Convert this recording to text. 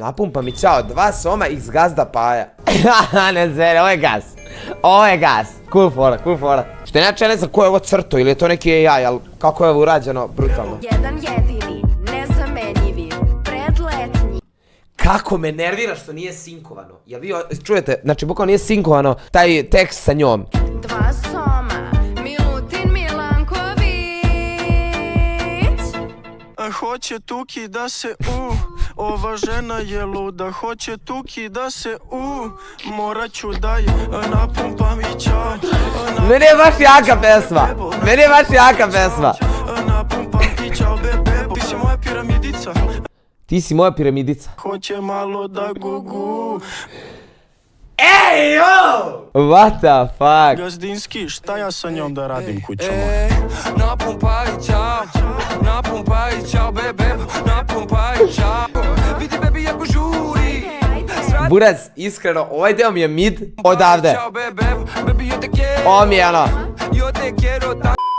Napumpa mi čao, 2 soma x gazda paja. Ne zere, ovo je gas. Ovo je gas. Cool fora, cool fora. Što inače ne znam ko je ovo crto ili je to neki AI, ali kako je ovo urađeno, brutalno. Jedan jedini, nezamenjivi, predletnji. Kako me nervira što nije sinkovano. Jel vi čujete, znači bukvalno nije sinkovano taj tekst sa njom. 2 soma, Milutin Milanković. Hoće Tuki da se ova žena je luda. Hoće Tuki da se morat ću da je napumpam i čao. Meni je baš jaka pesma. Meni je baš jaka pesma. Napumpam i čao bebe, ti si moja piramidica. Ti si moja piramidica. Hoće malo da gugu. Ej, yo! What the fuck? Gazdinski, šta ja sa njom da radim kućo moja? Napumpaj čao, napumpaj čao bebe, napumpaj čao. Vidi bebi jako žuri. Buraz, iskreno, ovaj deo mi je mid odavde. Čao bebe, bebi yo te quiero. Ovo mi je ono. Yo te quiero tanto.